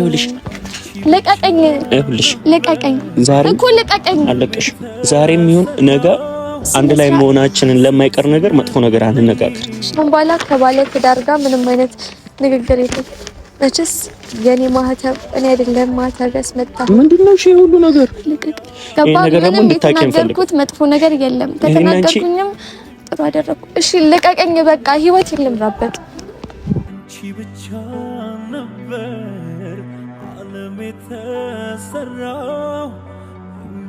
ይኸውልሽ ለቀቀኝ ለቀቀኝ ዛሬ እኮ ለቀቀኝ አለቀሽ ዛሬም ይሁን ነገ አንድ ላይ መሆናችንን ለማይቀር ነገር መጥፎ ነገር አንነጋገር ባላ ከባለ ትዳር ጋር ምንም አይነት ንግግር የለም መቼስ የኔ ማህተብ እኔ አይደለም ማህተብ ያስመጣ ምንድነው እሺ ሁሉ ነገር ገባ ምንም የተናገርኩት መጥፎ ነገር የለም ከተናገርኩኝም ጥሩ አደረኩ እሺ ለቀቀኝ በቃ ህይወት ይልምራበት እቺ ብቻ ነበር ዓለም የተሰራው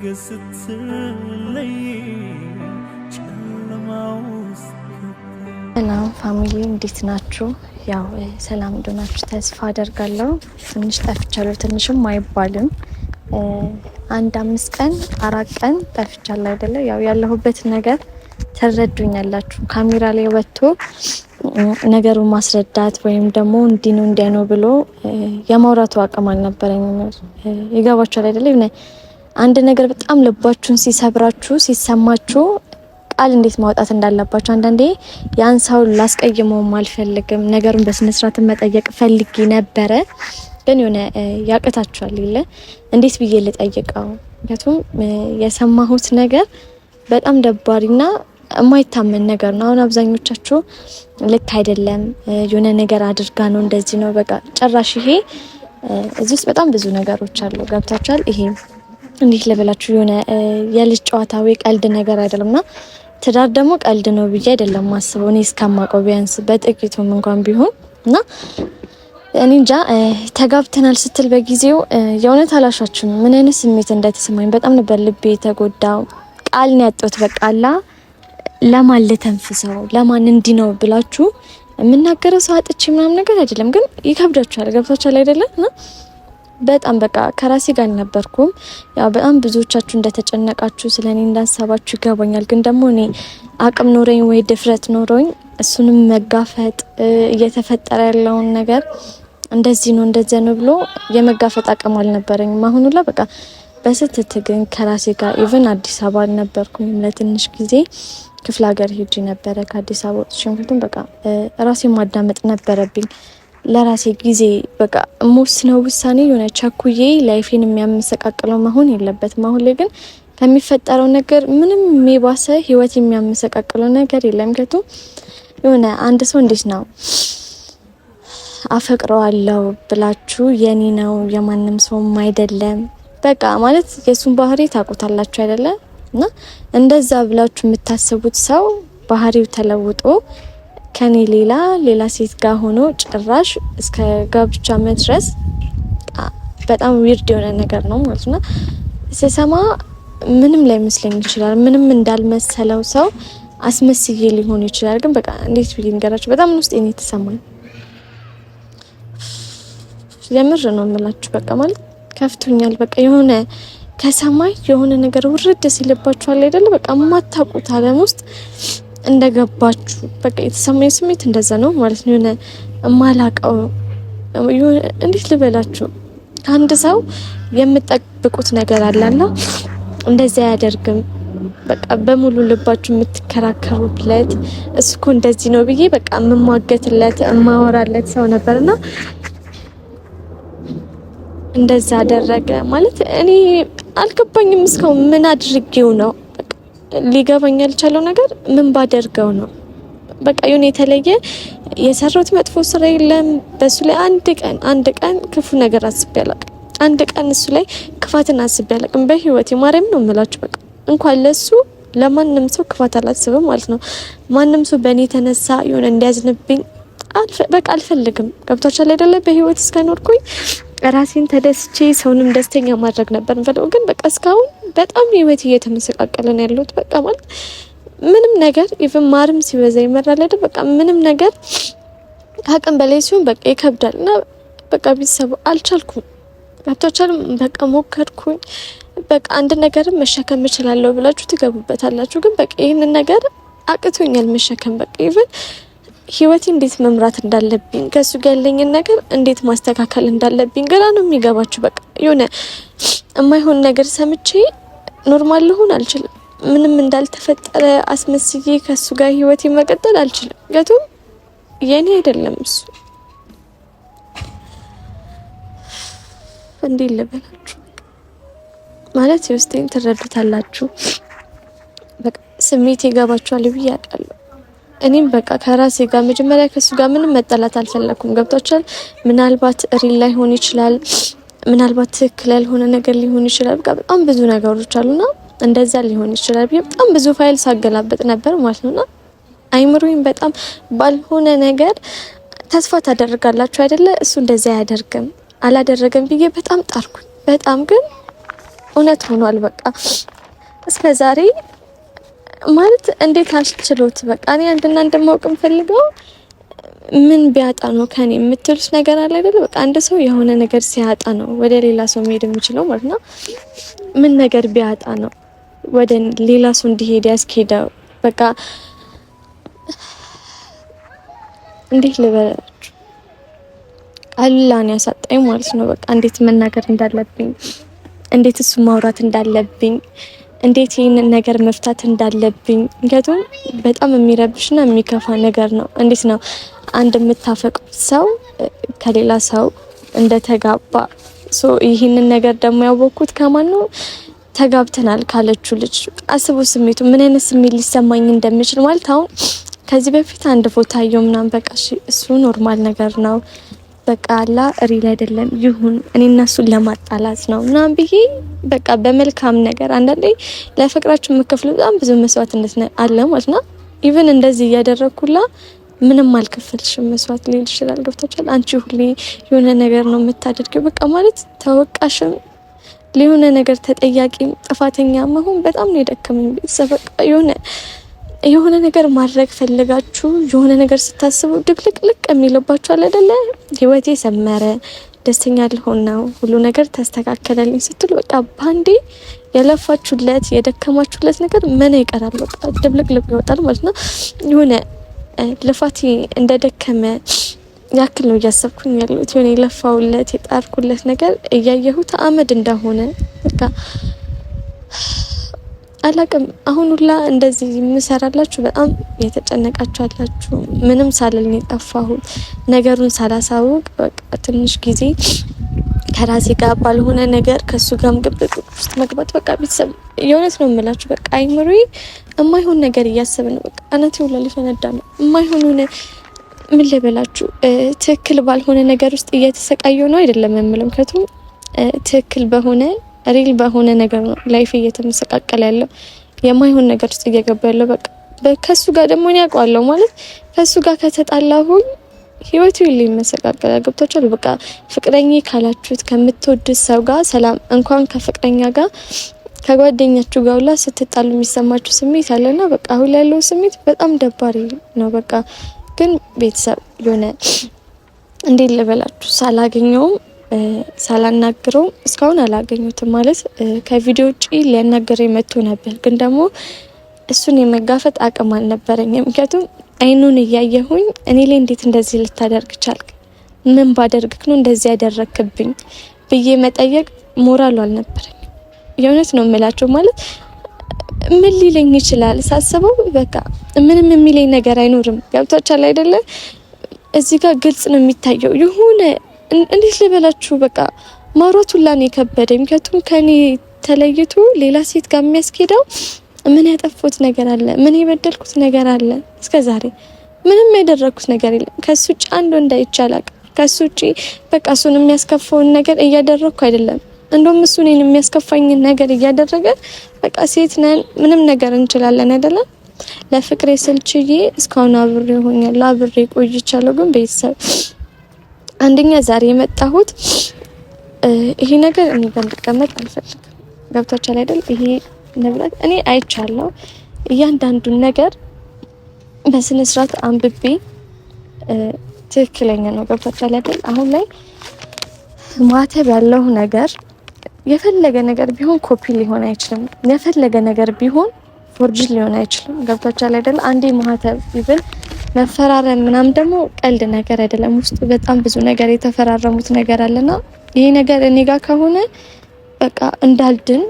ገስትለይ ጨለማውስ ሰላም ፋሚሊ እንዴት ናችሁ? ያው ሰላም እንደሆናችሁ ተስፋ አደርጋለሁ። ትንሽ ጠፍቻለሁ፣ ትንሽም አይባልም። 1-5 ቀን 4 ቀን ጠፍቻለሁ አይደለ? ያው ያለሁበት ነገር ተረዱኛላችሁ። ካሜራ ላይ ወጥቶ ነገሩን ማስረዳት ወይም ደግሞ እንዲህ ነው እንዲያ ነው ብሎ የማውራቱ አቅም አልነበረኝም። ይገባችኋል አይደለ? አንድ ነገር በጣም ልባችሁን ሲሰብራችሁ ሲሰማችሁ ቃል እንዴት ማውጣት እንዳለባችሁ አንዳንዴ ያን ሰው ላስቀይመው አልፈልግም ነገሩን በስነ ስርዓት መጠየቅ ፈልጌ ነበረ ግን የሆነ ያቀታችኋል ይለ እንዴት ብዬ ልጠይቀው ምክንያቱም የሰማሁት ነገር በጣም ደባሪና የማይታመን ነገር ነው። አሁን አብዛኞቻችሁ ልክ አይደለም የሆነ ነገር አድርጋ ነው እንደዚህ ነው በቃ ጭራሽ ይሄ እዚህ ውስጥ በጣም ብዙ ነገሮች አሉ ገብታችኋል። ይሄ እንዴት ለበላችሁ የሆነ የልጅ ጨዋታ ወይ ቀልድ ነገር አይደለምና ትዳር ደግሞ ቀልድ ነው ብዬ አይደለም ማስበው እኔ እስከማውቀው ቢያንስ በጥቂቱም እንኳን ቢሆን እና እኔ እንጃ ተጋብተናል ስትል በጊዜው የእውነት አላሻችሁም ምን አይነት ስሜት እንደተሰማኝ በጣም ነበር ልቤ የተጎዳው። ቃል ነው ያጣሁት በቃላ ለማን ልተንፍሰው ለማን እንዲህ ነው ብላችሁ የምናገረው ሰው አጥቼ ምናምን ነገር አይደለም ግን ይከብዳችኋል ገብታችኋል አይደለም በጣም በቃ ከራሴ ጋር ነበርኩም። ያው በጣም ብዙዎቻችሁ እንደተጨነቃችሁ ስለኔ እንዳሰባችሁ ይገባኛል። ግን ደግሞ እኔ አቅም ኖረኝ ወይ ድፍረት ኖረኝ እሱንም መጋፈጥ እየተፈጠረ ያለውን ነገር እንደዚህ ነው እንደዚህ ነው ብሎ የመጋፈጥ አቅም አልነበረኝም። አሁን ሁላ በቃ በስትት ግን ከራሴ ጋር ኢቭን አዲስ አበባ ነበርኩኝ ለትንሽ ጊዜ ክፍለ ሀገር ሄጄ ነበረ ከአዲስ አበባ ወጥቼ ምክንያቱም በቃ ራሴን ማዳመጥ ነበረብኝ ለራሴ ጊዜ በቃ ሞስነው ውሳኔ የሆነ ቸኩዬ ላይፌን የሚያመሰቃቅለው መሆን የለበትም። አሁን ላይ ግን ከሚፈጠረው ነገር ምንም የባሰ ህይወት የሚያመሰቃቅለው ነገር የለም። ከቱ የሆነ አንድ ሰው እንዴት ነው አፈቅረዋለሁ ብላችሁ የኔ ነው የማንም ሰው አይደለም በቃ ማለት የሱን ባህሪ ታውቁታላችሁ አይደለ? እና እንደዛ ብላችሁ የምታስቡት ሰው ባህሪው ተለውጦ ከኔ ሌላ ሴት ጋር ሆኖ ጭራሽ እስከ ጋብቻ መድረስ በጣም ዊርድ የሆነ ነገር ነው ማለት ነው። ሲሰማ ምንም ላይ መስለኝ ይችላል ምንም እንዳልመሰለው ሰው አስመስዬ ሊሆን ይችላል ግን በቃ እንዴት ብዬ ልንገራችሁ በጣም ውስጥ እኔ ተሰማኝ የምር ነው የምላችሁ በቃ ማለት ከፍቶኛል በቃ የሆነ ከሰማይ የሆነ ነገር ውርድ ሲልባችኋል አይደለ በቃ ማታውቁት ዓለም ውስጥ እንደገባችሁ በቃ የተሰማኝ ስሜት እንደዛ ነው ማለት ነው። የሆነ ማላቀው እንዴት ልበላችሁ አንድ ሰው የምትጠብቁት ነገር አለና እንደዛ ያደርግም በቃ በሙሉ ልባችሁ የምትከራከሩለት እሱኮ እንደዚህ ነው ብዬ በቃ የምሟገትለት የማወራለት ሰው ነበርና እንደዛ አደረገ ማለት እኔ አልገባኝም እስካሁን ምን አድርጌው ነው ሊገባኝ ያልቻለው ነገር ምን ባደርገው ነው በቃ የሆነ የተለየ የሰራሁት መጥፎ ስራ የለም በሱ ላይ አንድ ቀን ክፉ ነገር አስቤ አላውቅም አንድ ቀን እሱ ላይ ክፋትን አስቤ አላውቅም በህይወቴ ማርያም ነው የምላችሁ በቃ እንኳን ለሱ ለማንም ሰው ክፋት አላስብም ማለት ነው። ማንም ሰው በእኔ ተነሳ የሆነ እንዲያዝንብኝ በቃ አልፈልግም ገብታችኋል አይደለ በህይወት እስከኖርኩኝ ራሴን ተደስቼ ሰውንም ደስተኛ ማድረግ ነበር እንፈልገው ግን በቃ እስካሁን በጣም ህይወት እየተመሰቃቀለ ነው ያለው በቃ ማለት ምንም ነገር ኢቭን ማርም ሲበዛ ይመራል አይደል በቃ ምንም ነገር ከአቅም በላይ ሲሆን በቃ ይከብዳልና በቃ ቢሰቡ አልቻልኩም ገብታችኋል በቃ ሞከርኩኝ በቃ አንድ ነገር መሸከም እችላለሁ ብላችሁ ትገቡበታላችሁ ግን በቃ ይሄንን ነገር አቅቶኛል መሸከም በቃ ኢቭን ህይወቴ እንዴት መምራት እንዳለብኝ ከሱ ጋር ያለኝን ነገር እንዴት ማስተካከል እንዳለብኝ ገና ነው የሚገባችሁ በቃ የሆነ የማይሆን ነገር ሰምቼ ኖርማል ልሆን አልችልም ምንም እንዳልተፈጠረ አስመስዬ ከሱ ጋር ህይወቴ መቀጠል አልችልም ገቱም የኔ አይደለም እሱ እንዴት ልበላችሁ ማለት የውስጤን ትረዱታላችሁ። በቃ ስሜት ይገባችኋል ብዬ አውቃለሁ። እኔም በቃ ከራሴ ጋር መጀመሪያ ከሱ ጋር ምንም መጣላት አልፈለኩም። ገብቷችኋል? ምናልባት ሪል ላይ ሆን ይችላል፣ ምናልባት ትክክል ያልሆነ ነገር ሊሆን ይችላል። በቃ በጣም ብዙ ነገሮች አሉና እንደዛ ሊሆን ይችላል ብዬ በጣም ብዙ ፋይል ሳገላበጥ ነበር ማለት ነውና አይምሮዬን በጣም ባልሆነ ነገር ተስፋ ታደርጋላችሁ አይደለ? እሱ እንደዛ አያደርግም አላደረገም ብዬ በጣም ጣርኩኝ። በጣም ግን እውነት ሆኗል። በቃ እስከዛሬ ማለት እንዴት አስችሎት በቃ እኔ አንድና እንደማውቅ ፈልገው ምን ቢያጣ ነው ከኔ የምትሉት ነገር አለ አይደለ? በቃ አንድ ሰው የሆነ ነገር ሲያጣ ነው ወደ ሌላ ሰው መሄድ የሚችለው ማለት ነው። ምን ነገር ቢያጣ ነው ወደ ሌላ ሰው እንዲሄድ ያስኬደው? በቃ እንዴት ልበላችሁ አላን ያሳጣኝ ማለት ነው። በቃ እንዴት መናገር እንዳለብኝ፣ እንዴት እሱ ማውራት እንዳለብኝ፣ እንዴት ይህንን ነገር መፍታት እንዳለብኝ። ምክንያቱም በጣም የሚረብሽና የሚከፋ ነገር ነው። እንዴት ነው አንድ የምታፈቅሩት ሰው ከሌላ ሰው እንደተጋባ ይህንን ነገር ደግሞ ያወቅኩት ከማን ነው? ተጋብተናል ካለችው ልጅ። አስቡ ስሜቱ ምን አይነት ስሜት ሊሰማኝ እንደሚችል ማለት አሁን ከዚህ በፊት አንድ ፎቶ አየው ምናምን በቃ እሱ ኖርማል ነገር ነው በቃ አላ ሪል አይደለም ይሁን እኔና እሱን ለማጣላት ነው ምናምን ብዬ በቃ በመልካም ነገር አንዳንዴ ለፍቅራችሁ የምከፍሉ በጣም ብዙ መስዋዕትነት አለ ማለት ነው። ኢቭን እንደዚህ እያደረኩላ ምንም አልከፈልሽም መስዋዕት ሊል ይችላል። ገብቶሻል? አንቺ ሁሌ የሆነ ነገር ነው የምታደርጊው በቃ ማለት ተወቃሽም ለሆነ ነገር ተጠያቂም ጥፋተኛ መሆን በጣም ነው የደከመኝ። በቃ የሆነ ነገር ማድረግ ፈልጋችሁ የሆነ ነገር ስታስቡ ድብልቅልቅ የሚልባችሁ አለ አይደለ? ህይወቴ ሰመረ፣ ደስተኛ ልሆን ነው፣ ሁሉ ነገር ተስተካከለልኝ ስትሉ በቃ ባንዴ የለፋችሁለት የደከማችሁለት ነገር ምን ይቀራል? በቃ ድብልቅልቅ ይወጣል ማለት ነው። የሆነ ልፋቴ እንደደከመ ያክል ነው እያሰብኩኝ ያለሁት። የሆነ የለፋውለት የጣርኩለት ነገር እያየሁት አመድ እንደሆነ በቃ አላቅም። አሁን ሁላ እንደዚህ የምሰራላችሁ በጣም የተጨነቃችሁ አላችሁ። ምንም ሳልልኝ የጠፋሁት ነገሩን ሳላሳውቅ በቃ ትንሽ ጊዜ ከራሴ ጋር ባልሆነ ነገር ከሱ ጋርም ግብግብ ውስጥ መግባት በቃ ቤተሰብ የእውነት ነው የምላችሁ። በቃ አይምሮዬ የማይሆን ነገር እያሰበ ነው። በቃ አናቴ ሁላ ሊፈነዳ ነው። የማይሆን ሆነ ምን ልበላችሁ፣ ትክክል ባልሆነ ነገር ውስጥ እየተሰቃየሁ ነው አይደለም የምለው። ምክንያቱም ትክክል በሆነ ሪል በሆነ ነገር ነው ላይፍ እየተመሰቃቀለ ያለው የማይሆን ነገር ውስጥ እየገባ ያለው። በቃ ከሱ ጋር ደግሞ እኔ አውቀዋለሁ ማለት ከሱ ጋር ከተጣላሁኝ ህይወቱ ይመሰቃቀላል። ገብቶቻል? በቃ ፍቅረኛ ካላችሁት ከምትወዱት ሰው ጋር ሰላም እንኳን ከፍቅረኛ ጋር ከጓደኛችሁ ጋር ሁላ ስትጣሉ የሚሰማችሁ ስሜት አለና በቃ አሁን ያለው ስሜት በጣም ደባሪ ነው። በቃ ግን ቤተሰብ የሆነ እንዴት ልበላችሁ ሳላገኘውም ሳላናግረው እስካሁን አላገኙትም ማለት ከቪዲዮ ውጪ ሊያናገረኝ መጥቶ ነበር፣ ግን ደግሞ እሱን የመጋፈጥ አቅም አልነበረኝም። ምክንያቱም አይኑን እያየሁኝ እኔ ላይ እንዴት እንደዚህ ልታደርግ ቻልክ? ምን ባደርግክ ነው እንደዚህ ያደረክብኝ ብዬ መጠየቅ ሞራሉ አልነበረኝ። የእውነት ነው የምላቸው ማለት ምን ሊለኝ ይችላል ሳስበው በቃ ምንም የሚለኝ ነገር አይኖርም። ገብቷችኋል አይደለ? እዚህ ጋር ግልጽ ነው የሚታየው የሆነ እንዴት ልበላችሁ በቃ ማውራቱ ላኔ ከበደኝ። ምክንያቱም ከኔ ተለይቶ ሌላ ሴት ጋር የሚያስኬደው ምን ያጠፉት ነገር አለ? ምን የበደልኩት ነገር አለ? እስከዛሬ ምንም ያደረኩት ነገር የለም። ከሱ ውጪ አንድ ወንድ አይቻላል። ከሱ ውጪ በቃ እሱን የሚያስከፋውን ነገር እያደረኩ አይደለም። እንደውም እሱ እኔን የሚያስከፋኝን ነገር እያደረገ በቃ ሴት ነን ምንም ነገር እንችላለን አይደለም። ለፍቅሬ ስልችዬ እስካሁን አብሬ ሆኛለሁ፣ አብሬ ቆይቻለሁ። ግን ቤተሰብ አንደኛ ዛሬ የመጣሁት ይሄ ነገር እኔ ጋር እንዲቀመጥ አልፈልግም። ገብቷችኋል አይደል? ይሄ ንብረት እኔ አይቻለሁ። እያንዳንዱን ነገር በስነ ስርዓት አንብቤ ትክክለኛ ነው። ገብቷችኋል አይደል? አሁን ላይ ማተብ ያለው ነገር የፈለገ ነገር ቢሆን ኮፒ ሊሆን አይችልም። የፈለገ ነገር ቢሆን ፎርጅ ሊሆን አይችልም። ገብቷችኋል አይደል? አንዴ ማተብ ይብል መፈራረም ምናምን ደግሞ ቀልድ ነገር አይደለም። ውስጡ በጣም ብዙ ነገር የተፈራረሙት ነገር አለና ይሄ ነገር እኔ ጋር ከሆነ በቃ እንዳልድን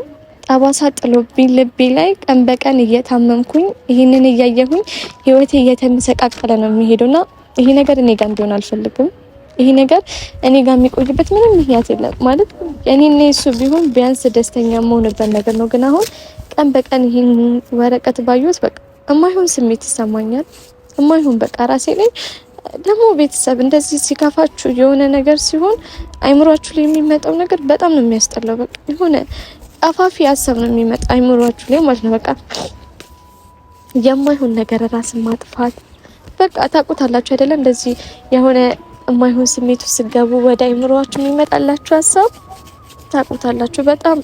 ጠባሳ ጥሎብኝ ልቤ ላይ ቀን በቀን እየታመምኩኝ ይሄንን እያየሁኝ ህይወቴ እየተመሰቃቀለ ነው የሚሄደውና ይሄ ነገር እኔ ጋር እንዲሆን አልፈልግም። ይሄ ነገር እኔ ጋር የሚቆይበት ምንም ምክንያት የለም ማለት የኔና እሱ ቢሆን ቢያንስ ደስተኛ መሆንበት ነገር ነው። ግን አሁን ቀን በቀን ይሄን ወረቀት ባዩት በቃ የማይሆን ስሜት ይሰማኛል። የማይሆን በቃ ራሴ ላይ ደግሞ ቤተሰብ እንደዚህ ሲከፋችሁ የሆነ ነገር ሲሆን አይምሯችሁ ላይ የሚመጣው ነገር በጣም ነው የሚያስጠላው። በቃ የሆነ አፋፊ ሀሳብ ነው የሚመጣ አይምሯችሁ ላይ ማለት ነው። በቃ የማይሆን ነገር ራስን ማጥፋት በቃ ታውቁታላችሁ አይደለ? እንደዚህ የሆነ የማይሆን ስሜት ውስጥ ገቡ ወደ አይምሯችሁ የሚመጣላችሁ ሀሳብ ታውቁታላችሁ። በጣም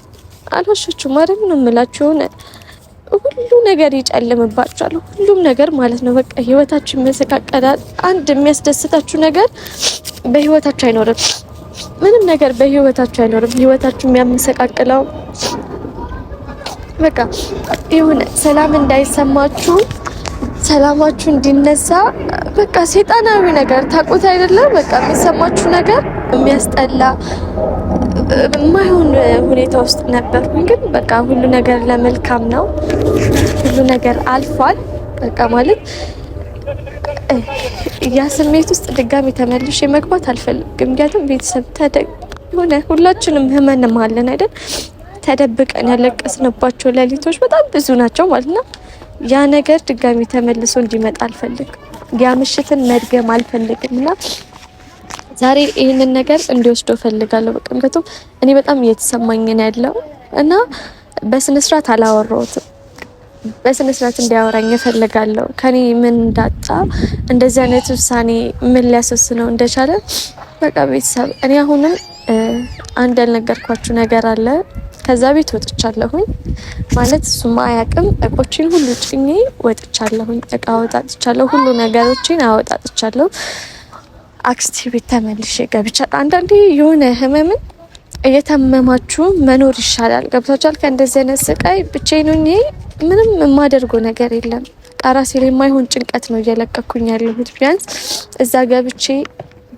አልዋሻችሁም ማለት ነው የምላችሁ። የሆነ ሁሉ ነገር ይጨልምባችኋል፣ ሁሉም ነገር ማለት ነው። በቃ ህይወታችሁ ይመሰቃቀላል። አንድ የሚያስደስታችሁ ነገር በህይወታችሁ አይኖርም። ምንም ነገር በህይወታችሁ አይኖርም። ህይወታችሁ የሚያመሰቃቅለው በቃ የሆነ ሰላም እንዳይሰማችሁ፣ ሰላማችሁ እንዲነሳ በቃ ሰይጣናዊ ነገር ታውቁት አይደለም? በቃ የሚሰማችሁ ነገር የሚያስጠላ የማይሆን ሁኔታ ውስጥ ነበርኩኝ። ግን በቃ ሁሉ ነገር ለመልካም ነው። ሁሉ ነገር አልፏል። በቃ ማለት ያ ስሜት ውስጥ ድጋሚ ተመልሼ መግባት አልፈልግም። ምክንያቱም ቤተሰብ ሆነ ሁላችንም ህመንም አለን አይደል? ተደብቀን ያለቀስንባቸው ሌሊቶች በጣም ብዙ ናቸው ማለት ነው። ያ ነገር ድጋሚ ተመልሶ እንዲመጣ አልፈልግም። ያ ምሽትን መድገም አልፈልግም እና ዛሬ ይህንን ነገር እንዲወስዶ ፈልጋለሁ። በቃ ምክንያቱም እኔ በጣም እየተሰማኝ ነው ያለው እና በስነ ስርዓት አላወራሁትም። በስነ ስርዓት እንዲያወራኝ እፈልጋለሁ። ከኔ ምን እንዳጣ እንደዚህ አይነት ውሳኔ ምን ሊያስወስነው እንደቻለ በቃ ቤተሰብ እኔ አሁንም አንድ ያልነገርኳችሁ ነገር አለ። ከዛ ቤት ወጥቻለሁኝ ማለት እሱም አያውቅም። እቆችን ሁሉ ጭኜ ወጥቻለሁኝ። እቃ አወጣጥቻለሁ። ሁሉ ነገሮችን አወጣጥቻለሁ። አክስቴ ቤት ተመልሼ ገብቻለሁ። አንዳንዴ የሆነ ህመምን እየተመማችሁ መኖር ይሻላል። ገብታችኋል? ከእንደዚህ አይነት ስቃይ ብቻዬን ሆኜ ምንም የማደርገው ነገር የለም። ራሴ ላይ የማይሆን ጭንቀት ነው እየለቀኩኝ ያለሁት። ቢያንስ እዛ ገብቼ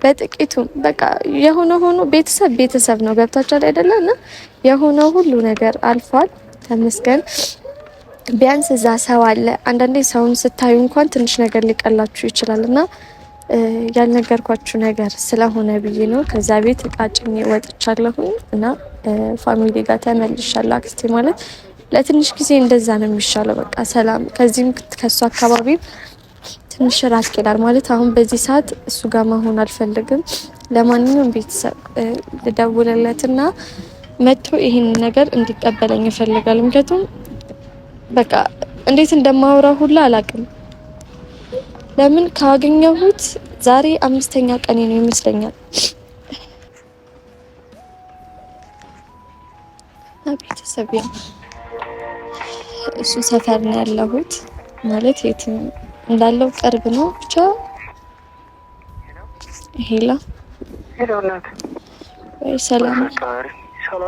በጥቂቱ በቃ የሆነ ሆኖ ቤተሰብ ነው። ገብታችኋል አይደለ? እና የሆነ ሁሉ ነገር አልፏል ተመስገን። ቢያንስ እዛ ሰው አለ። አንዳንዴ ሰውን ስታዩ እንኳን ትንሽ ነገር ሊቀላችሁ ይችላል እና ያልነገርኳችሁ ነገር ስለሆነ ብዬ ነው። ከዛ ቤት እቃ ጭኜ ወጥቻለሁ እና ፋሚሊ ጋር ተመልሻለሁ። አክስቴ ማለት ለትንሽ ጊዜ እንደዛ ነው የሚሻለው። በቃ ሰላም ከዚህም ከሱ አካባቢ ትንሽ ራቅ ይላል ማለት አሁን በዚህ ሰዓት እሱ ጋር መሆን አልፈልግም። ለማንኛውም ቤተሰብ ልደውልለትና መጥቶ ይሄን ነገር እንዲቀበለኝ እፈልጋለሁ። ምክንያቱም በቃ እንዴት እንደማወራ ሁላ አላውቅም። ለምን ካገኘሁት ዛሬ 5ኛ ቀኔ ነው ይመስለኛል። ቤተሰብ እሱ ሰፈር ነው ያለሁት ማለት የት እንዳለው ቅርብ ነው። ብቻ ሄላ ወይ ሰላም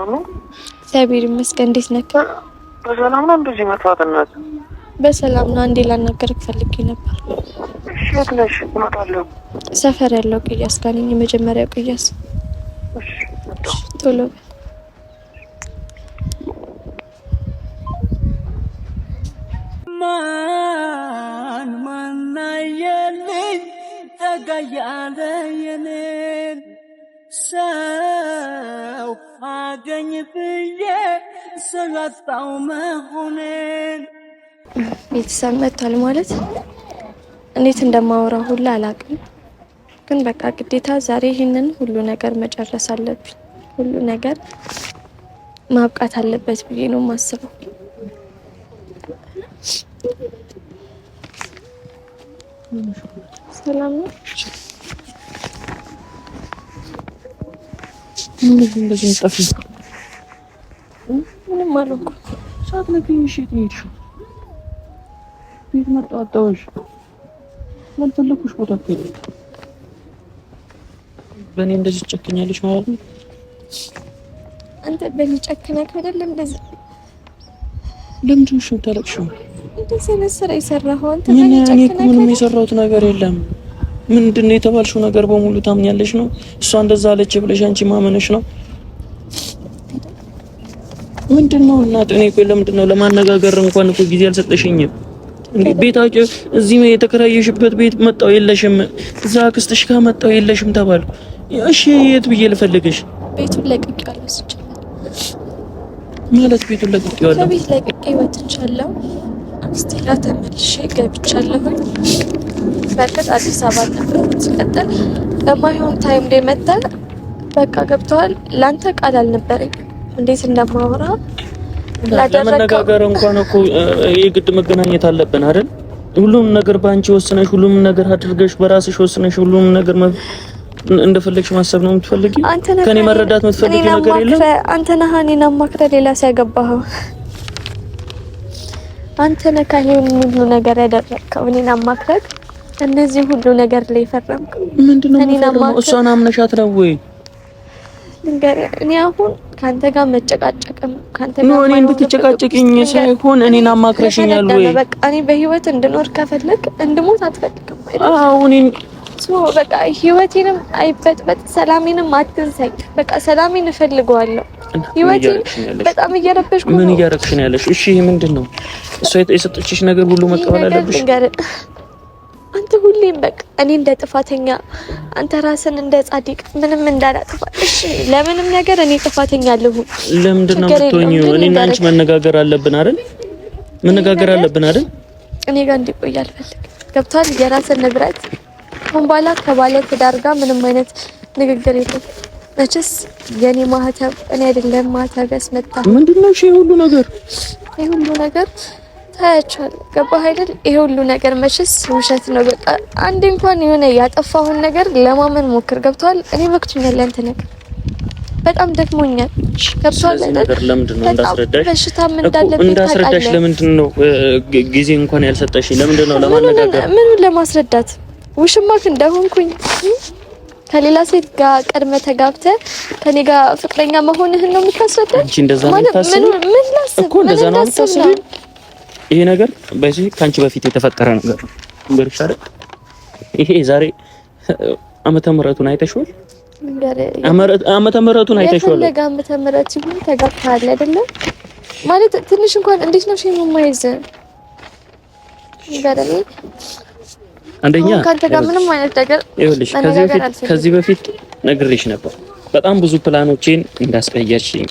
ነው። እግዚአብሔር ይመስገን። እንዴት ነህ? በሰላም ነው። እንደዚህ መጥፋትነት በሰላም ነው። አንዴ ላናገርህ ፈልጌ ነበር። እሺ፣ የት ነሽ? እመጣለሁ። ሰፈር ያለው ቅያስ ጋር ነኝ። የመጀመሪያው ቅያስ። እሺ፣ ቶሎ ማን አየልኝ ተጋያለ የኔን ሰው አገኝ ብዬ ስላጣው መሆኔን። ቤተሰብ መጥቷል ማለት እንዴት እንደማወራ ሁላ አላውቅም፣ ግን በቃ ግዴታ ዛሬ ይህንን ሁሉ ነገር መጨረስ አለብኝ። ሁሉ ነገር ማብቃት አለበት ብዬ ነው የማስበው። ሰላም ነው። ምንም አልሆንኩም። ሳትነግሪኝ እሺ፣ የት ነው የሄድሽው? ቤት መጣሁ አጣሁሽ። ያልፈለኩሽ ቦታ እኮ የለም። በእኔ እንደዚህ ትጨክኛለሽ ማለት ነው? አንተ በእኔ ጨክነህ አይደለም እንደዚህ። ለምንድን ነው የምታለቅሽው? እንደዚህ አይነት ስራ የሰራኸው አንተ እኔ በእኔ ጨክነህ እኮ ምንም የሰራሁት ነገር የለም። ምንድን ነው የተባልሽው ነገር በሙሉ ታምኛለሽ ነው? እሷ እንደዛ አለች ብለሽ አንቺ ማመነሽ ነው? ምንድነው እናት? እኔ እኮ ለምንድን ነው ለማነጋገር እንኳን እኮ ጊዜ አልሰጠሽኝም እንዴ? ቤታችሁ እዚህ የተከራየሽበት ቤት መጣው የለሽም፣ እዛ አክስትሽ ጋር መጣው የለሽም ተባልኩ። እሺ የት ብዬ ልፈልግሽ? ቤቱን ለቅቄዋለሁ ሲጀመር ማለት ቤቱን ለቅቄዋለሁ ከቤት ለቅቄ ወጥቻለሁ አክስቴ ጋር ተመልሼ ገብቻለሁ በቃ አዲስ አበባ ነበር ሲቀጥል በማይሆን ታይም ላይ መጣ በቃ ገብቷል ላንተ ቃል አልነበረኝ እንዴት እንደማወራ ለመነጋገር እንኳን እኮ የግድ መገናኘት አለብን አይደል ሁሉም ነገር ባንቺ ወስነሽ ሁሉም ነገር አድርገሽ በራስሽ ወስነሽ ሁሉም ነገር እንደፈለግሽ ማሰብ ነው የምትፈልጊው ከኔ መረዳት የምትፈልጊው ነገር የለም አንተ ነህ እኔን አማክረህ ሌላ ሲያገባኸው አንተ ነህ ከኔን ሁሉ ነገር ያደረግከው እኔን አማክረህ እነዚህ ሁሉ ነገር ላይ ፈረምከው ምንድነው እሷን አምነሻት ነው ወይ እኔ አሁን ካንተ ጋር መጨቃጨቅም ካንተ ጋር ነው እኔ እንድትጨቃጨቅኝ ሳይሆን እኔን አማክረሽኛል ወይ በቃ እኔ በህይወት እንድኖር ከፈለክ እንድሞት አትፈልግም አይደል አሁን በቃ ህይወቴንም አይበጥበጥ ሰላሜንም አትንሳኝ በቃ ሰላሜን እፈልገዋለሁ ህይወቴን በጣም እየረበሽኩ ነው ምን እያረክሽ ነው ያለሽ እሺ ይሄ ምንድነው እሷ የሰጠችሽ ነገር ሁሉ መቀበል አለብሽ አንተ ሁሌም በቃ እኔ እንደ ጥፋተኛ አንተ ራስን እንደ ጻድቅ ምንም እንዳላጥፋ እሺ ለምንም ነገር እኔ ጥፋተኛ አለሁ ለምንድነው የምትሆኚው እኔና አንቺ መነጋገር አለብን አይደል እኔ ጋር እንዲቆይ አልፈልግም ገብቷል የራስን ንብረት ወንባላ ከባለ ትዳር ጋር ምንም አይነት ንግግር የለም መቼስ የኔ ማህተብ እኔ አይደለም ማህተብ ያስመጣ ምንድነው ይሄ ሁሉ ነገር ታያቻል ገባህ አይደል ይሄ ሁሉ ነገር መቼስ ውሸት ነው በቃ አንድ እንኳን የሆነ ያጠፋውን ነገር ለማመን ሞክር ገብቷል እኔ ወቅቱኛል አንተ ነገር በጣም ደክሞኛል ገብቷል ነገር ለምንድነው እንዳስረዳሽ በሽታም እንዳለብኝ እንዳስረዳሽ ለምንድነው ጊዜ እንኳን ያልሰጠሽ ለምንድነው ለማነጋገር ምን ለማስረዳት ውሽማክ እንደሆንኩኝ ከሌላ ሴት ጋር ቀድመ ተጋብተ ከኔ ጋር ፍቅረኛ መሆንህን ነው የምታስረዳው አንቺ እንደዛ ነው የምታስበው ምን ላስብ እኮ እንደዛ ነው የምታስበው ይሄ ነገር በዚህ ካንቺ በፊት የተፈጠረ ነገር ነው እንግዲህ አይደል ይሄ ዛሬ ዓመተ ምህረቱን አይተሽዋል ዓመተ ምህረቱን አይተሽዋል ለጋ ዓመተ ምህረት ይሁን ተጋብተሃል አይደለ ማለት ትንሽ እንኳን እንዴት ነው ሼም ማይዝ ገረኔ አንደኛ ካንተ ጋር ምንም አይነት ነገር ይኸውልሽ ከዚህ በፊት ነግሬሽ ነበር በጣም ብዙ ፕላኖቼን እንዳስቀየርሽኝ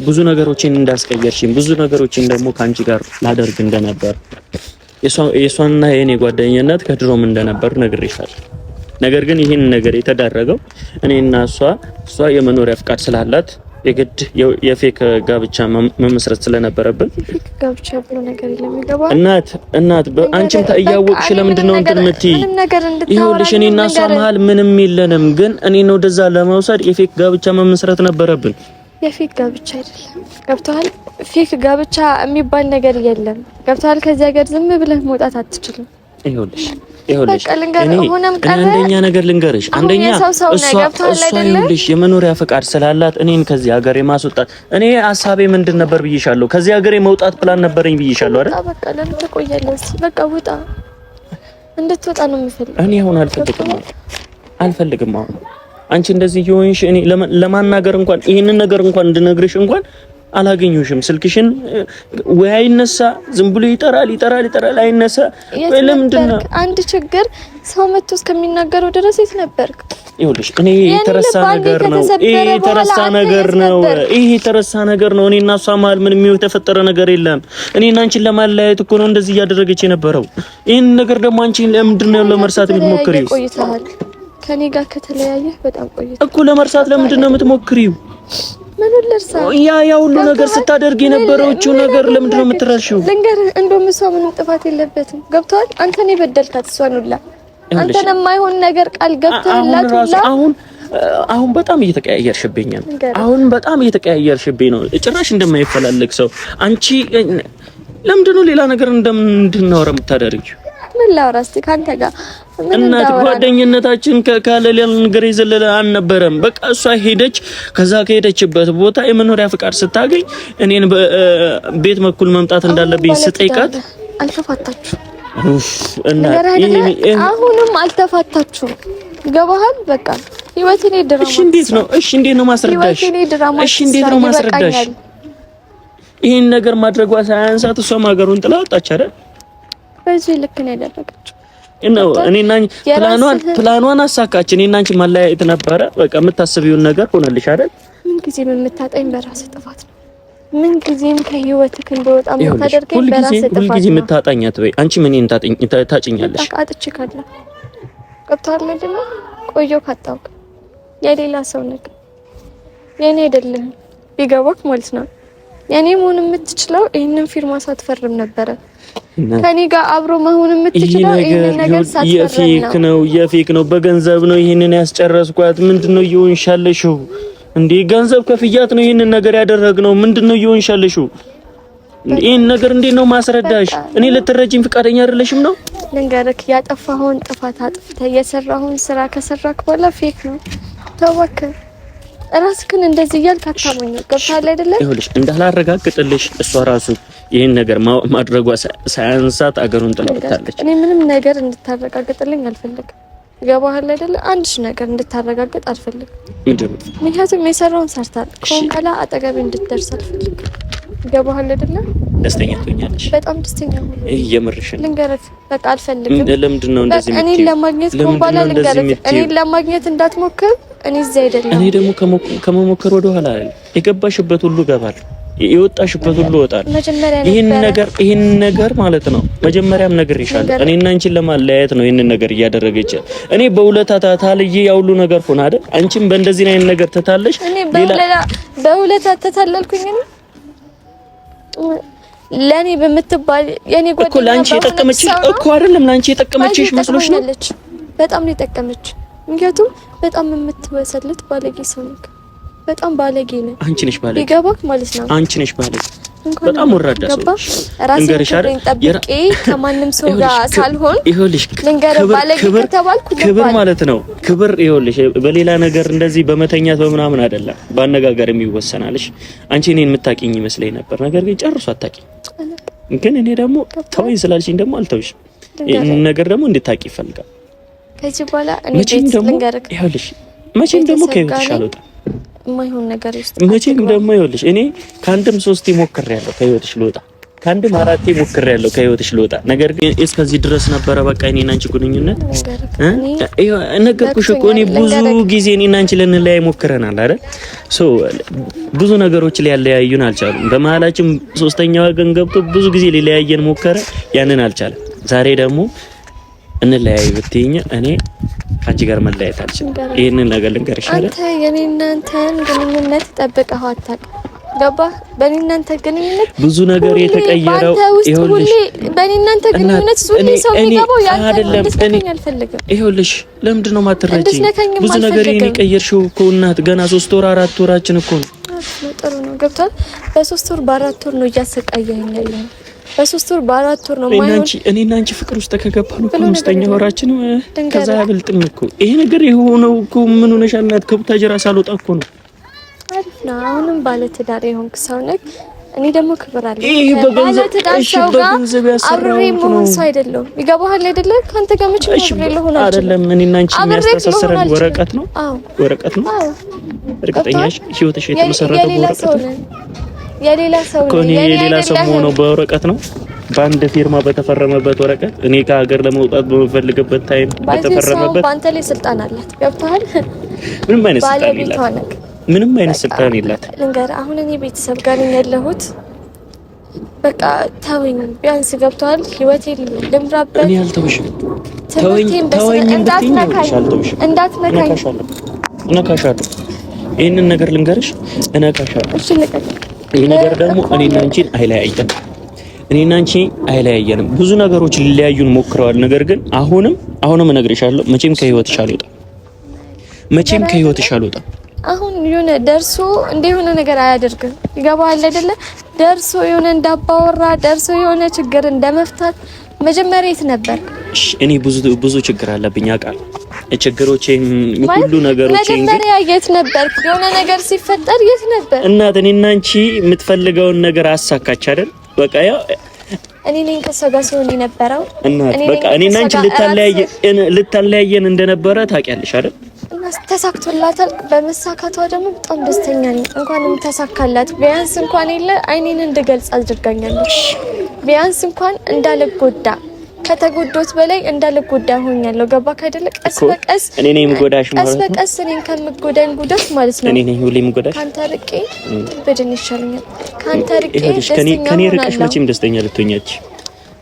ብዙ ነገሮችን እንዳስቀየርሽኝ ብዙ ነገሮችን ደግሞ ካንቺ ጋር ላደርግ እንደነበር የሷንና የኔ ጓደኝነት ከድሮም እንደነበር ነግሬሻለሁ ነገር ግን ይሄን ነገር የተዳረገው እኔና እሷ የመኖሪያ ፍቃድ ስላላት የግድ የፌክ ጋብቻ መመስረት ስለነበረብን ፌክ ጋብቻ ብሎ ነገር ይለሚገባ እናት በአንቺም ታያወቅሽ ለምንድን ነው እንትን የምትይ ይኸውልሽ እኔና እሷ መሀል ምንም የለንም ግን እኔን ወደዛ ለመውሰድ የፌክ ጋብቻ መመስረት ነበረብን የፌክ ጋብቻ አይደለም ገብቷል ፌክ ጋብቻ የሚባል ነገር የለም ገብቷል ከዚህ ሀገር ዝም ብለህ መውጣት አትችልም ይኸውልሽ አንደኛ ነገር ልንገርሽ አንደኛ እሷ ይኸውልሽ የመኖሪያ ፍቃድ ስላላት እኔን ከዚህ ሀገር የማስወጣት እኔ ሐሳቤ ምንድን ነበር ብዬሻለሁ ከዚህ ሀገር የመውጣት ፕላን ነበረኝ ብዬሻለሁ አይደል በቃ ለምን ትቆያለህ በቃ ውጣ እንድትወጣ ነው የምፈልገው እኔ አሁን አልፈልግም አሁን አንቺ እንደዚህ ይሆንሽ እኔ ለማናገር እንኳን ይሄንን ነገር እንኳን እንድነግርሽ እንኳን አላገኙሽም ስልክሽን ወይ አይነሳ ዝም ብሎ ይጠራል አይነሳ ወይ ለምንድነው አንድ ችግር ሰው መጥቶ እስከሚናገረው ድረስ የት ነበርክ ይኸውልሽ እኔ የተረሳ ነገር ነው እኔና እሷ መሀል ምንም የተፈጠረ ነገር የለም እኔና አንቺን ለማለያየት እኮ ነው እንደዚህ እያደረገች የነበረው ይሄን ነገር ደግሞ አንቺ ለምንድነው ለመርሳት የምትሞክሪው ከኔ ጋር ከተለያየ በጣም ቆይቷል እኮ ለመርሳት ለምንድነው የምትሞክሪው ምን ልርሳ ያ ሁሉ ነገር ስታደርግ የነበረውው ነገር ለምንድነው የምትረሺው ልንገርህ እንደውም እሷ ምንም ጥፋት የለበትም ገብቷል አንተ ነህ በደልካት እሷን ሁላ አንተ ነህ የማይሆን ነገር ቃል ገብተህላት ሁላ አሁን በጣም እየተቀያየርሽብኝ ነው ጭራሽ እንደማይፈላለግ ሰው አንቺ ለምንድነው ሌላ ነገር እንደምንድናወራ የምታደርጊው ምን ላውራ እስቲ ካንተ ጋር እናት ጓደኝነታችን ካለለ ነገር ይዘለለ አልነበረም በቃ እሷ ሄደች ከዛ ከሄደችበት ቦታ የመኖሪያ ፍቃድ ስታገኝ እኔን ቤት መኩል መምጣት እንዳለብኝ ስጠይቃት አልተፋታችሁ እና አሁንም አልተፋታችሁ ገባሃል በቃ ህይወቴ ድራማ እሺ እንዴት ነው ማስረዳሽ ይሄን ነገር ማድረጓ ሳያንሳት እሷ ማገሩን ጥላ ወጣች አይደል በዚህ ልክ ነው ያደረገችው እኔና ፕላኗን አሳካች። እኔና አንቺ ማለያየት ነበረ። በቃ የምታስቢውን ነገር ሆነልሽ አይደል? ምን ጊዜም የምታጣኝ በራስ ጥፋት ነው። ምን ጊዜም ከህይወትክ እንደወጣ የምታደርገኝ በራስ ጥፋት ነው። ሁሉ ጊዜ የምታጣኛት ወይ አንቺ ምን ታጭኛለሽ? አጥቼ ካለ ገብቶሃል አይደል? ቆየው ካጣውክ የሌላ ሰው ነገር የኔ አይደለም ቢገባክ ማለት ነው። የኔ መሆን የምትችለው ይሄንን ፊርማ ሳትፈርም ነበረ። ከኔ ጋር አብሮ መሆን የምትችለው ይሄንን ነገር ሳትፈርም ነው። የፌክ ነው በገንዘብ ነው ይሄንን ያስጨረስኳት። ምንድነው እየሆንሻለሽው እንዴ? ገንዘብ ከፍያት ነው ይሄንን ነገር ያደረግነው። ምንድነው እየሆንሻለሽው? ይሄን ነገር እንዴት ነው ማስረዳሽ? እኔ ልትረጂኝ ፍቃደኛ አይደለሽም ነው? ልንገርክ፣ ያጠፋኸውን ጥፋት አጥፍተህ የሰራኸውን ስራ ከሰራክ በኋላ ፌክ ነው። ተወከ ራስክን እንደዚህ እያልክ አታሞኝ። ገብቶሃል አይደለ? ይኸውልሽ እንዳላረጋግጥልሽ እሷ ራሱ ይሄን ነገር ማድረጓ ሳያንሳት አገሩን ጥላታለች። እኔ ምንም ነገር እንድታረጋግጥልኝ አልፈልግም። ገባሃል አይደለ? አንድሽ ነገር እንድታረጋግጥ አልፈልግም። ምክንያቱም የሰራውን ሰርታል። ኮንካላ አጠገቤ እንድትደርስ አልፈልግም። ገባሃል አይደለ? ደስተኛ ትሆኛለሽ። በጣም ደስተኛ ነኝ። የምርሽ ልንገርህ፣ በቃ አልፈልግም። ለምንድን ነው እንደዚህ የምትይው? እኔን ለማግኘት ኮንካላ ልንገርህ፣ እኔን ለማግኘት እንዳትሞክር። እኔ እዚህ አይደለም። እኔ ደግሞ ከመሞከር ወደ ኋላ የገባሽበት ሁሉ ገባል፣ የወጣሽበት ሁሉ ወጣል። ይሄን ነገር ማለት ነው መጀመሪያም ነግሬሻለሁ። እኔና አንቺን ለማለያየት ነው ይሄን ነገር እያደረገች። እኔ በሁለታ ታታልዬ ያውሉ ነገር ሆነ አይደል? አንቺም በእንደዚህ አይነት ነገር ተታለሽ። እኔ በሁለታ ተታለልኩኝ ለኔ በምትባል የኔ ጓደኛ እኮ ላንቺ የጠቀመችሽ እኮ አይደለም። ላንቺ የጠቀመችሽ መስሎሽ ነው? በጣም ነው የጠቀመች። ምክንያቱም በጣም የምትወሰልት ባለጌ ሰው ነህ። በጣም ባለጌ ነህ። አንቺ ነሽ ባለጌ። ይገባክ ማለት ነው። አንቺ ነሽ ባለጌ። በጣም ወራዳ ሰው ራስን ጠብቄ ከማንም ሰው ጋር ሳልሆን ይኸውልሽ፣ ባለጌ ከተባልኩ ክብር ማለት ነው። ክብር ይኸውልሽ፣ በሌላ ነገር እንደዚህ በመተኛት በምናምን አይደለም፣ ባነጋገር የሚወሰናልሽ። አንቺ እኔን የምታቂኝ ይመስለኝ ነበር፣ ነገር ግን ጨርሶ አታቂኝ። ግን እኔ ደግሞ ተወኝ ስላልሽኝ ደግሞ አልተውሽም። ይሄን ነገር ደግሞ እንድታቂ ይፈልጋል። ከዚህ በኋላ እኔ ቤት ልንገርክ፣ ይኸውልሽ መቼም ደግሞ ከህይወትሽ አልወጣም። የማይሆን ነገር ውስጥ መቼም ደግሞ ይኸውልሽ እኔ ከአንድም ሶስቴ ሞክሬያለሁ ከህይወትሽ ልወጣ፣ ከአንድም አራቴ ሞክሬያለሁ ከህይወትሽ ልወጣ። ነገር ግን እስከዚህ ድረስ ነበረ በቃ እኔና አንቺ ግንኙነት። ነገርኩሽ እኮ እኔ ብዙ ጊዜ እኔና አንቺ ልንለያይ ሞክረናል አይደል? ብዙ ነገሮች ሊያለያዩን አልቻሉም። በመሀላችን ሶስተኛ ወገን ገብቶ ብዙ ጊዜ ሊለያየን ሞከረ፣ ያንን አልቻለም። ዛሬ ደግሞ እንለያይ ብትይኝ እኔ አንቺ ጋር መለያየት አልችልም። ይሄንን ነገር ልንገርሽ አይደል? አንተ የኔና አንተን ግንኙነት ጠብቀኸው አታውቅም። ገባህ? በኔና አንተ ግንኙነት ብዙ ነገር የተቀየረው ይኸውልሽ፣ በኔና አንተ ግንኙነት ሁሉ ሰው የሚገባው ያንተ አይደለም። እኔ አልፈልግም። ይኸውልሽ ለምንድን ነው ማትረጂኝ? ብዙ ነገር የቀየርሽው እኮ እናት፣ ገና 3 ወር 4 ወራችን እኮ ነው። ጥሩ ነው ገብቷል። በ3 ወር በ4 ወር ነው እያሰቃየኸኝ ያለው። በ3 ወር በ4 ወር ነው ማለት እኔና አንቺ ፍቅር ውስጥ ከገባን እኮ 5ኛ ወራችን ከዛ ያበልጥም እኮ። ይሄ ነገር የሆነው እኮ ምን ሆነሻል? እናት ከቡታጀራ ሳልወጣ እኮ ነው። አሪፍ ነው። አሁንም ባለ ትዳር የሆንክ ሰው ነህ። እኔ ደግሞ ክብር አለኝ። ይሄ በገንዘብ እሺ፣ በገንዘብ ያሰራው ነው ሰው አይደለም። ይገባሃል አይደለ? ካንተ ጋር መቼ ነው ለሆነ አይደለም። እኔና አንቺ የሚያስተሳስረን ወረቀት ነው። ወረቀት ነው። እርግጠኛሽ ህይወትሽ የተመሰረተው ወረቀት ነው። የሌላ ሰው ሆኖ በወረቀት ነው። በአንድ ፊርማ በተፈረመበት ወረቀት እኔ ከሀገር ለመውጣት በመፈልግበት ታይም በተፈረመበት። ባንተ ላይ ስልጣን አላት። ገብቶሃል? ምንም አይነት ስልጣን የላት። ምንም አይነት ስልጣን የላት። ልንገርህ፣ አሁን እኔ ቤተሰብ ጋር ነኝ ያለሁት። በቃ ተወኝ ቢያንስ። ገብቶሃል? ህይወቴን ልምራበት። እኔ አልተውሽም። ተወኝ እንዳትነካኝ። እነካሻለሁ። ይሄንን ነገር ልንገርሽ፣ እነካሻለሁ። እሺ ልቀቅ። ይሄ ነገር ደግሞ እኔና አንቺን አይለያየንም። እኔና አንቺ አይለያየንም። ብዙ ነገሮች ሊለያዩን ሞክረዋል። ነገር ግን አሁንም እነግርሻለሁ፣ መቼም ከህይወትሽ አልወጣም። መቼም ከህይወትሽ አልወጣም። አሁን የሆነ ደርሶ እንደሆነ ነገር አያደርግም። ይገባሃል አይደለ? ደርሶ የሆነ እንዳባወራ ደርሶ የሆነ ችግር እንደመፍታት መጀመሪያ የት ነበር? እኔ ብዙ ችግር አለብኝ አውቃለሁ። ችግሮቼን ሁሉ ነገሮቼን መጀመሪያ የት ነበር? የሆነ ነገር ሲፈጠር የት ነበር? እናት እኔና አንቺ የምትፈልገውን ነገር አሳካች አይደል? በቃ ያው እኔ ነኝ ከሰው ጋር ሲሆን የነበረው እናት በቃ እኔና አንቺ ልታለያየን እንደነበረ ታውቂያለሽ አይደል? እና ተሳክቶላታል። በመሳካቷ ደግሞ በጣም ደስተኛ ነኝ። እንኳንም ተሳካላት። ቢያንስ እንኳን አይኔን እንድገልጽ አድርጋኛለች። ቢያንስ እንኳን እንዳልጎዳ ከተጎዶት በላይ እንዳልጎዳ ሆኛለሁ። ገባክ አይደለ? ቀስ በቀስ እኔ ነኝ የምጎዳሽ ማለት ነው። ቀስ በቀስ እኔን ከምጎዳኝ ጉዳት ማለት ነው። እኔ ነኝ ሁሌ የምጎዳሽ። ካንተ ርቄ በደን ይሻለኛል። ካንተ ርቄ ከኔ ርቀሽ መቼም ደስተኛ ልትሆኛች።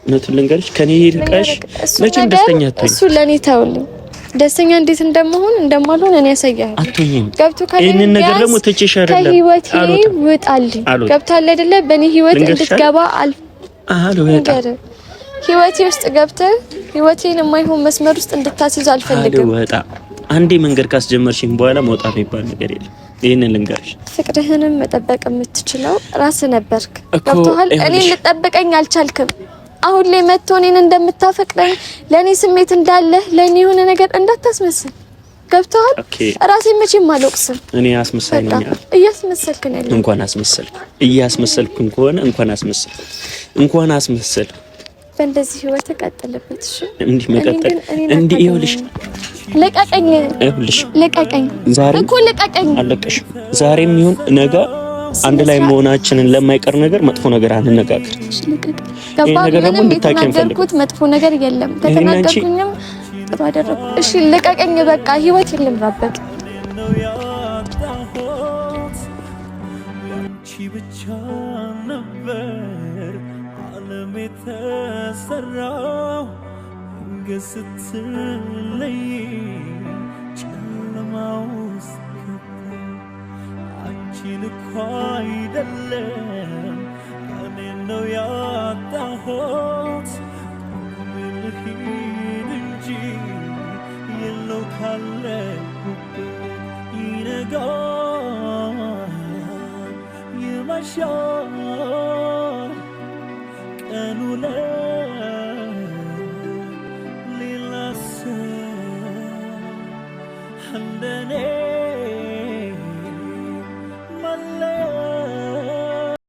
እውነቱን ልንገርሽ ከኔ ርቀሽ መቼም ደስተኛ አትሆኝ። እሱ ለኔ ተውልኝ። ደስተኛ እንዴት እንደማልሆን እኔ ያሳያለሁ። አትሆኝም። ገብቶ ይሄንን ነገር ደግሞ ትቼሽ አይደለም ከህይወቴ ውጣልኝ። ገብቷል አይደለ? በኔ ህይወት እንድትገባ አልፈልግም። ህይወቴ ውስጥ ገብተህ ህይወቴን የማይሆን መስመር ውስጥ እንድታስይዝ አልፈልግም። ወጣ አንዴ መንገድ ካስጀመርሽኝ በኋላ መውጣት የሚባል ነገር የለም። ይሄንን ልንገርሽ፣ ፍቅርህንም መጠበቅ የምትችለው ራስህ ነበርክ። ገብቶሃል? እኔን ልጠብቀኝ አልቻልክም። አሁን ላይ መጥቶ እኔን እንደምታፈቅረኝ ለኔ ስሜት እንዳለ ለኔ የሆነ ነገር እንዳታስመስል። ገብቶሃል? ራሴን መቼም አልወቅስም። እኔ አስመሳይ ነኝ። እያስመሰልክ ነው ያለው። እንኳን እያስመሰልኩ ከሆነ እንኳን አስመሰል በእንደዚህ ህይወት ቀጥልበት። እሺ እንዲህ መቀጠል እንዲህ ይኸውልሽ፣ ለቀቀኝ። ዛሬ እኮ ለቀቀኝ። አለቀሽ። ዛሬም ይሁን ነገ አንድ ላይ መሆናችንን ለማይቀር ነገር መጥፎ ነገር አንነጋገር። ይሄ ነገር ደግሞ እንድታከምፈልኩት መጥፎ ነገር የለም። ከተናገርኩኝም ጥሩ አደረኩ። እሺ ለቀቀኝ። በቃ ህይወት ልምራበት። ብቻ ነበር ዓለም የተሰራው ስትለይ ጨለማ ውስጥ አንቺን እኮ አይደለም እኔን ነው ያጣሁት። ልሂድ እንጂ የለው ካለ ይነጋል ይመሻል ቀኑ